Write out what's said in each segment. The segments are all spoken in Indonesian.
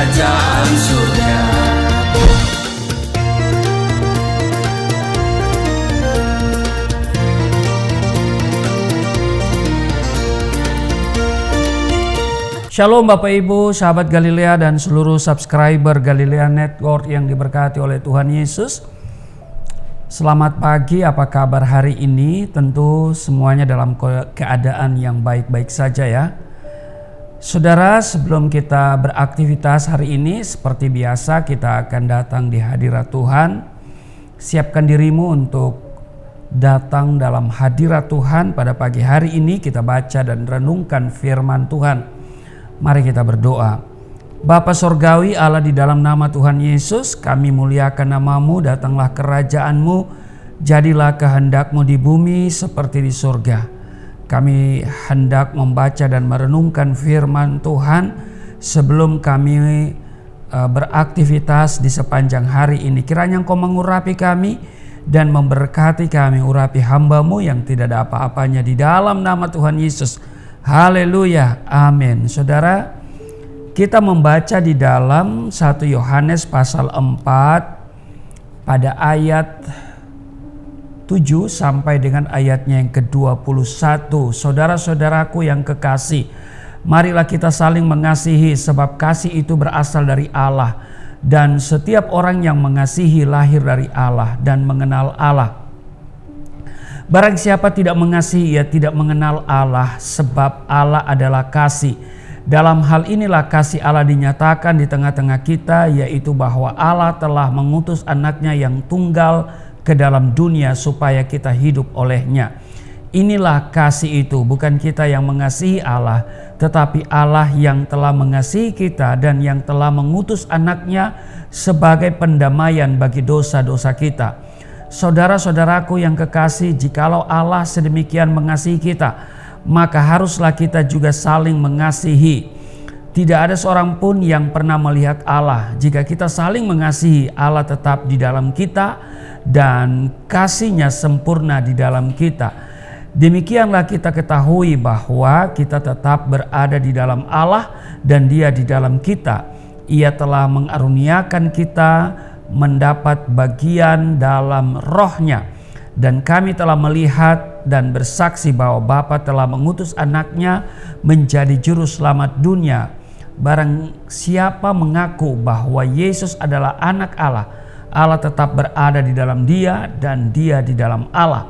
kerajaan surga. Shalom Bapak Ibu, sahabat Galilea dan seluruh subscriber Galilea Network yang diberkati oleh Tuhan Yesus. Selamat pagi, apa kabar hari ini? Tentu semuanya dalam keadaan yang baik-baik saja ya. Saudara, sebelum kita beraktivitas hari ini, seperti biasa kita akan datang di hadirat Tuhan. Siapkan dirimu untuk datang dalam hadirat Tuhan pada pagi hari ini. Kita baca dan renungkan firman Tuhan. Mari kita berdoa. Bapa Sorgawi, Allah, di dalam nama Tuhan Yesus, kami muliakan namamu, datanglah kerajaanmu, jadilah kehendak-mu di bumi seperti di surga. Kami hendak membaca dan merenungkan firman Tuhan sebelum kami beraktivitas di sepanjang hari ini. Kiranya Engkau mengurapi kami dan memberkati kami, urapi hamba-Mu yang tidak ada apa-apanya di dalam nama Tuhan Yesus. Haleluya, amin. Saudara, kita membaca di dalam 1 Yohanes pasal 4 pada ayat 7 sampai dengan ayatnya yang ke-21. Saudara-saudaraku yang kekasih, marilah kita saling mengasihi sebab kasih itu berasal dari Allah. Dan setiap orang yang mengasihi lahir dari Allah dan mengenal Allah. Barang siapa tidak mengasihi, ia tidak mengenal Allah, sebab Allah adalah kasih. Dalam hal inilah kasih Allah dinyatakan di tengah-tengah kita, yaitu bahwa Allah telah mengutus anaknya yang tunggal ke dalam dunia supaya kita hidup olehnya. Inilah kasih itu, bukan kita yang mengasihi Allah, tetapi Allah yang telah mengasihi kita dan yang telah mengutus anaknya sebagai pendamaian bagi dosa-dosa kita. Saudara-saudaraku yang kekasih, jikalau Allah sedemikian mengasihi kita, maka haruslah kita juga saling mengasihi. Tidak ada seorang pun yang pernah melihat Allah. Jika kita saling mengasihi, Allah tetap di dalam kita dan kasih-Nya sempurna di dalam kita. Demikianlah kita ketahui bahwa kita tetap berada di dalam Allah dan Dia di dalam kita. Ia telah mengaruniakan kita mendapat bagian dalam Roh-Nya, dan kami telah melihat dan bersaksi bahwa Bapa telah mengutus anaknya menjadi juru selamat dunia. Barang siapa mengaku bahwa Yesus adalah anak Allah, Allah tetap berada di dalam Dia dan Dia di dalam Allah.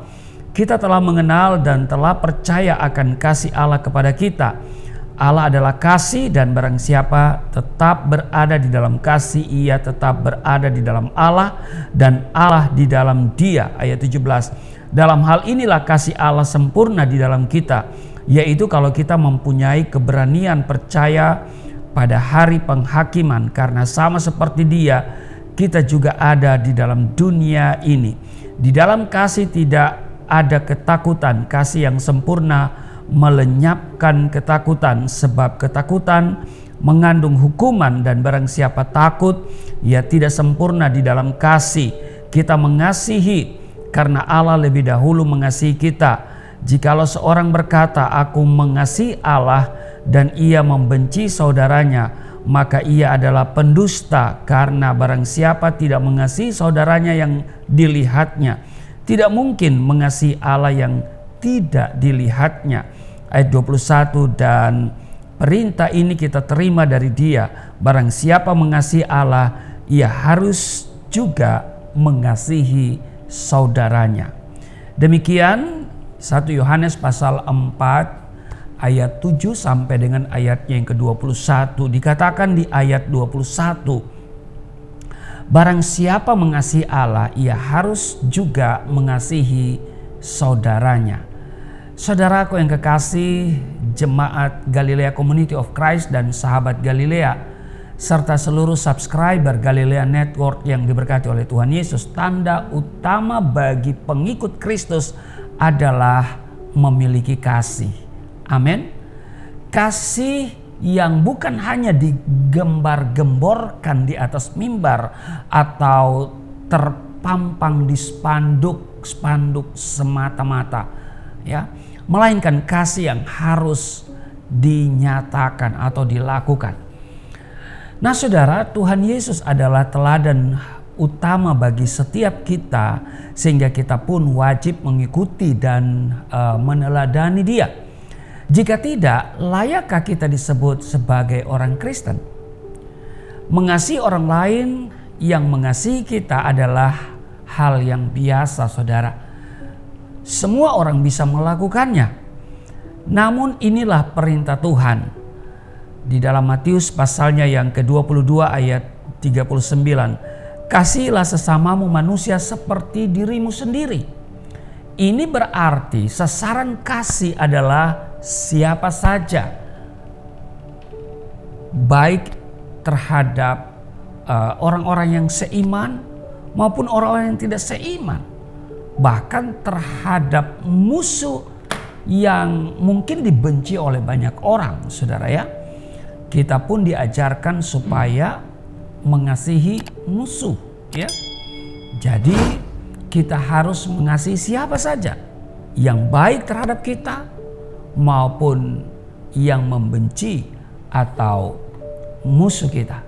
Kita telah mengenal dan telah percaya akan kasih Allah kepada kita. Allah adalah kasih, dan barang siapa tetap berada di dalam kasih, ia tetap berada di dalam Allah dan Allah di dalam Dia. Ayat 17. Dalam hal inilah kasih Allah sempurna di dalam kita, yaitu kalau kita mempunyai keberanian percaya pada hari penghakiman, karena sama seperti Dia, kita juga ada di dalam dunia ini. Di dalam kasih tidak ada ketakutan. Kasih yang sempurna melenyapkan ketakutan, sebab ketakutan mengandung hukuman, dan barang siapa takut, ia tidak sempurna di dalam kasih. Kita mengasihi karena Allah lebih dahulu mengasihi kita. Jikalau seorang berkata, aku mengasihi Allah, dan ia membenci saudaranya, maka ia adalah pendusta, karena barang siapa tidak mengasihi saudaranya yang dilihatnya, tidak mungkin mengasihi Allah yang tidak dilihatnya. Ayat 21, dan perintah ini kita terima dari Dia, barang siapa mengasihi Allah, ia harus juga mengasihi saudaranya. Demikian 1 Yohanes pasal 4 ayat 7 sampai dengan ayatnya yang ke-21. Dikatakan di ayat 21, barang siapa mengasihi Allah, ia harus juga mengasihi saudaranya. Saudaraku yang kekasih, jemaat Galilea Community of Christ dan sahabat Galilea, serta seluruh subscriber Galilea Network yang diberkati oleh Tuhan Yesus, tanda utama bagi pengikut Kristus adalah memiliki kasih. Amin. Kasih yang bukan hanya digembar-gemborkan di atas mimbar atau terpampang di spanduk semata-mata, ya, melainkan kasih yang harus dinyatakan atau dilakukan. Nah saudara, Tuhan Yesus adalah teladan utama bagi setiap kita, sehingga kita pun wajib mengikuti dan meneladani Dia. Jika tidak, layakkah kita disebut sebagai orang Kristen? Mengasihi orang lain yang mengasihi kita adalah hal yang biasa, saudara. Semua orang bisa melakukannya. Namun inilah perintah Tuhan. Di dalam Matius pasalnya yang ke-22 ayat 39. Kasihilah sesamamu manusia seperti dirimu sendiri. Ini berarti sasaran kasih adalah siapa saja. Baik terhadap orang-orang yang seiman maupun orang-orang yang tidak seiman. Bahkan terhadap musuh yang mungkin dibenci oleh banyak orang, saudara ya. Kita pun diajarkan supaya mengasihi musuh, ya. Jadi kita harus mengasihi siapa saja yang baik terhadap kita maupun yang membenci atau musuh kita.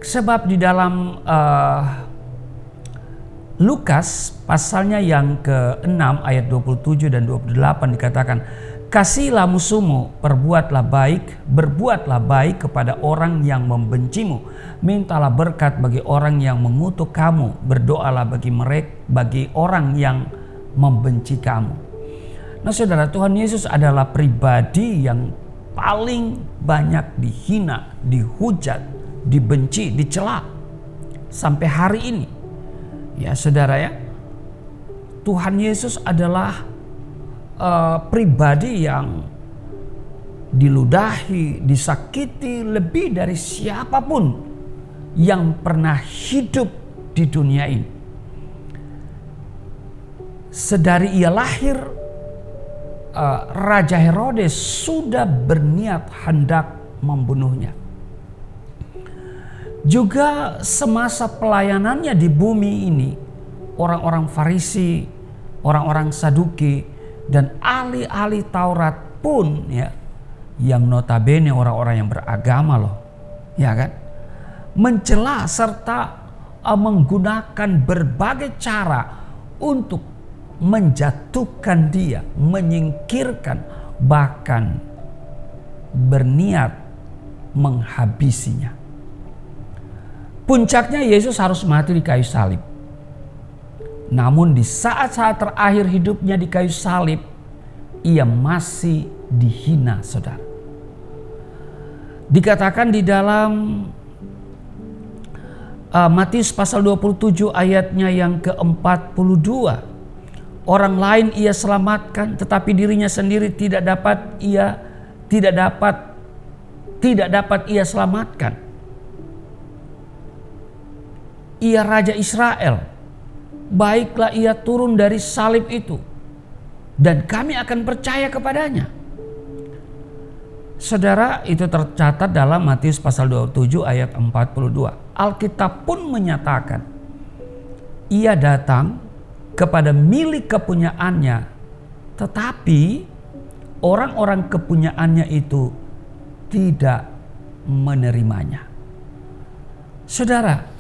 Sebab di dalam Lukas pasalnya yang ke-6 ayat 27 dan 28 dikatakan, kasihilah musuhmu, berbuatlah baik kepada orang yang membencimu, mintalah berkat bagi orang yang mengutuk kamu, berdoalah bagi orang yang membenci kamu. Nah saudara, Tuhan Yesus adalah pribadi yang paling banyak dihina, dihujat, dibenci, dicela sampai hari ini. Ya saudara ya, Tuhan Yesus adalah pribadi yang diludahi, disakiti lebih dari siapapun yang pernah hidup di dunia ini. Sedari ia lahir, Raja Herodes sudah berniat hendak membunuhnya. Juga semasa pelayanannya di bumi ini, orang-orang Farisi, orang-orang Saduki, dan ahli-ahli Taurat pun ya, yang notabene orang-orang yang beragama loh, ya kan, mencela serta menggunakan berbagai cara untuk menjatuhkan dia, menyingkirkan, bahkan berniat menghabisinya. Puncaknya Yesus harus mati di kayu salib. Namun di saat-saat terakhir hidupnya di kayu salib, ia masih dihina, saudara. Dikatakan di dalam Matius pasal 27 ayatnya yang ke-42. Orang lain ia selamatkan, tetapi dirinya sendiri tidak dapat ia selamatkan. Ia Raja Israel, baiklah ia turun dari salib itu, dan kami akan percaya kepadanya. Saudara, itu tercatat dalam Matius pasal 27 ayat 42. Alkitab pun menyatakan, ia datang kepada milik kepunyaannya, tetapi orang-orang kepunyaannya itu tidak menerimanya. Saudara,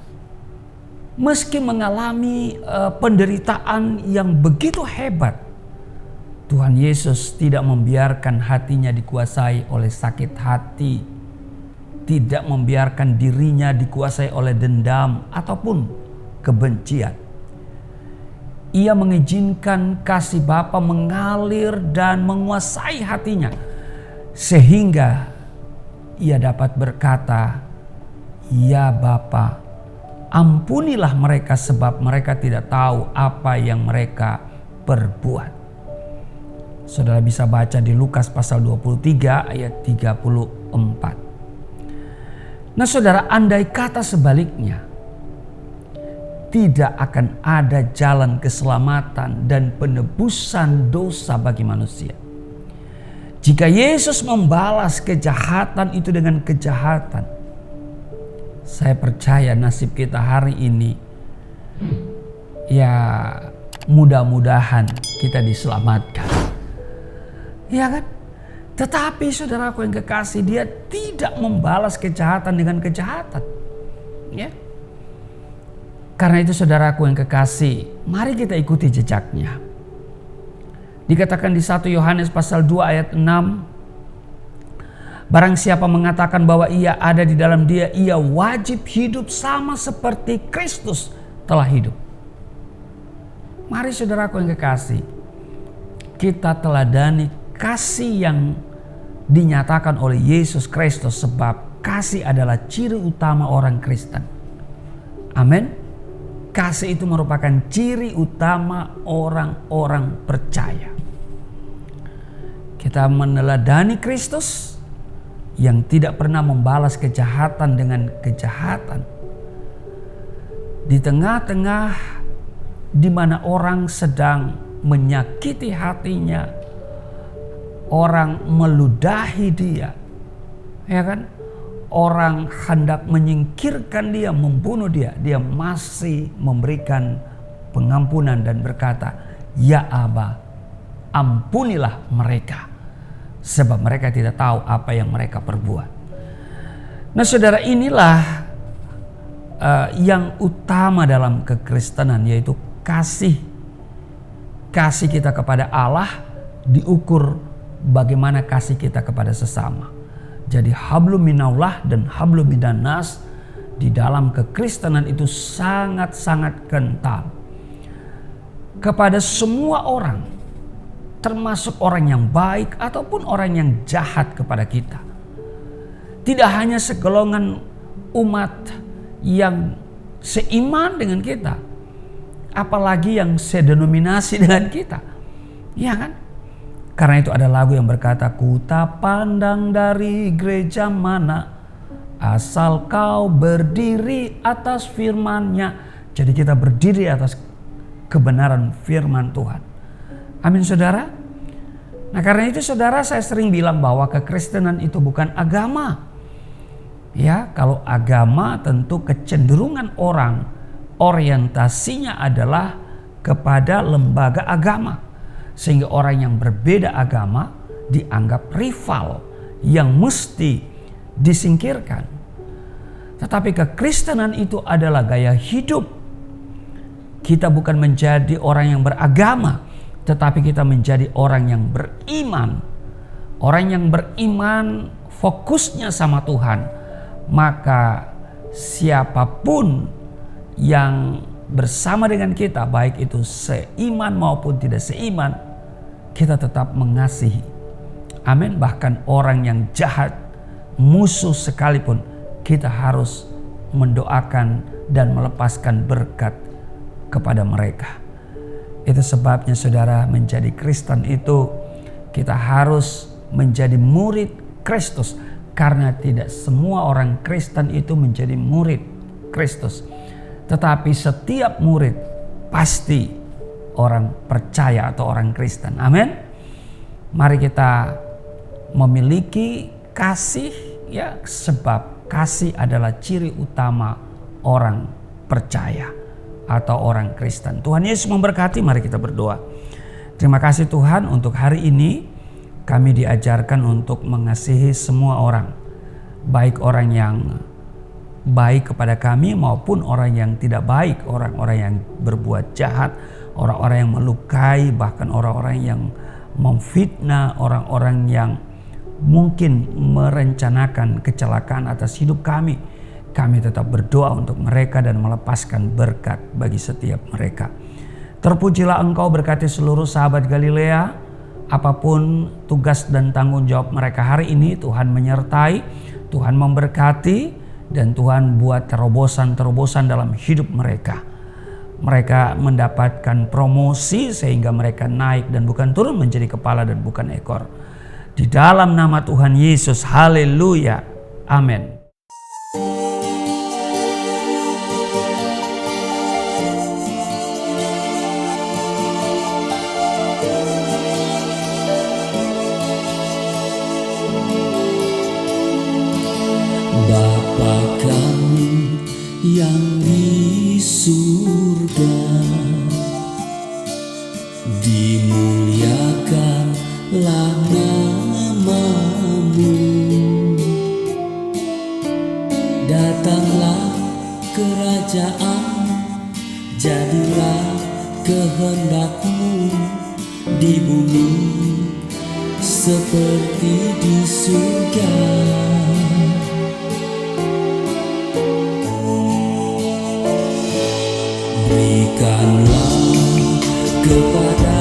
meski mengalami penderitaan yang begitu hebat, Tuhan Yesus tidak membiarkan hatinya dikuasai oleh sakit hati, tidak membiarkan dirinya dikuasai oleh dendam ataupun kebencian. Ia mengizinkan kasih Bapa mengalir dan menguasai hatinya, sehingga ia dapat berkata, "Ya Bapa, ampunilah mereka sebab mereka tidak tahu apa yang mereka perbuat." Saudara bisa baca di Lukas pasal 23 ayat 34. Nah saudara, andai kata sebaliknya, tidak akan ada jalan keselamatan dan penebusan dosa bagi manusia. Jika Yesus membalas kejahatan itu dengan kejahatan, saya percaya nasib kita hari ini, ya mudah-mudahan kita diselamatkan. Ya kan? Tetapi saudaraku yang kekasih, dia tidak membalas kejahatan dengan kejahatan. Ya. Karena itu saudaraku yang kekasih, mari kita ikuti jejaknya. Dikatakan di 1 Yohanes pasal 2 ayat 6, barang siapa mengatakan bahwa ia ada di dalam dia, ia wajib hidup sama seperti Kristus telah hidup. Mari saudaraku yang kekasih, kita teladani kasih yang dinyatakan oleh Yesus Kristus, sebab kasih adalah ciri utama orang Kristen. Amin. Kasih itu merupakan ciri utama orang-orang percaya. Kita meneladani Kristus yang tidak pernah membalas kejahatan dengan kejahatan. Di tengah-tengah di mana orang sedang menyakiti hatinya, orang meludahi dia, ya kan? Orang hendak menyingkirkan dia, membunuh dia, dia masih memberikan pengampunan dan berkata, "Ya Aba, ampunilah mereka, sebab mereka tidak tahu apa yang mereka perbuat." Nah saudara, inilah yang utama dalam kekristenan, yaitu kasih. Kasih kita kepada Allah diukur bagaimana kasih kita kepada sesama. Jadi hablum minallah dan hablum minannas di dalam kekristenan itu sangat-sangat kental. Kepada semua orang, termasuk orang yang baik ataupun orang yang jahat kepada kita. Tidak hanya segolongan umat yang seiman dengan kita, apalagi yang sedenominasi dengan kita, ya kan? Karena itu ada lagu yang berkata, "Ku tak pandang dari gereja mana, asal kau berdiri atas firman-Nya." Jadi kita berdiri atas kebenaran firman Tuhan. Amin saudara. Nah karena itu saudara, saya sering bilang bahwa kekristenan itu bukan agama. Ya, kalau agama tentu kecenderungan orang orientasinya adalah kepada lembaga agama. Sehingga orang yang berbeda agama dianggap rival yang mesti disingkirkan. Tetapi kekristenan itu adalah gaya hidup. Kita bukan menjadi orang yang beragama, tetapi kita menjadi orang yang beriman. Orang yang beriman fokusnya sama Tuhan. Maka siapapun yang bersama dengan kita, baik itu seiman maupun tidak seiman, kita tetap mengasihi. Amin. Bahkan orang yang jahat, musuh sekalipun, kita harus mendoakan dan melepaskan berkat kepada mereka. Itu sebabnya saudara, menjadi Kristen itu kita harus menjadi murid Kristus. Karena tidak semua orang Kristen itu menjadi murid Kristus. Tetapi setiap murid pasti orang percaya atau orang Kristen. Amin. Mari kita memiliki kasih, ya, sebab kasih adalah ciri utama orang percaya atau orang Kristen. Tuhan Yesus memberkati. Mari kita berdoa. Terima kasih Tuhan, untuk hari ini kami diajarkan untuk mengasihi semua orang, baik orang yang baik kepada kami maupun orang yang tidak baik, orang-orang yang berbuat jahat, orang-orang yang melukai, bahkan orang-orang yang memfitnah, orang-orang yang mungkin merencanakan kecelakaan atas hidup kami. Kami tetap berdoa untuk mereka dan melepaskan berkat bagi setiap mereka. Terpujilah Engkau, berkati seluruh sahabat Galilea. Apapun tugas dan tanggung jawab mereka hari ini, Tuhan menyertai, Tuhan memberkati, dan Tuhan buat terobosan-terobosan dalam hidup mereka. Mereka mendapatkan promosi sehingga mereka naik dan bukan turun, menjadi kepala dan bukan ekor. Di dalam nama Tuhan Yesus, haleluya, amin. Bapa kami yang di surga, dimuliakanlah nama Datanglah kerajaan, jadilah kehendak-Mu di bumi seperti di surga. Berikanlah kepada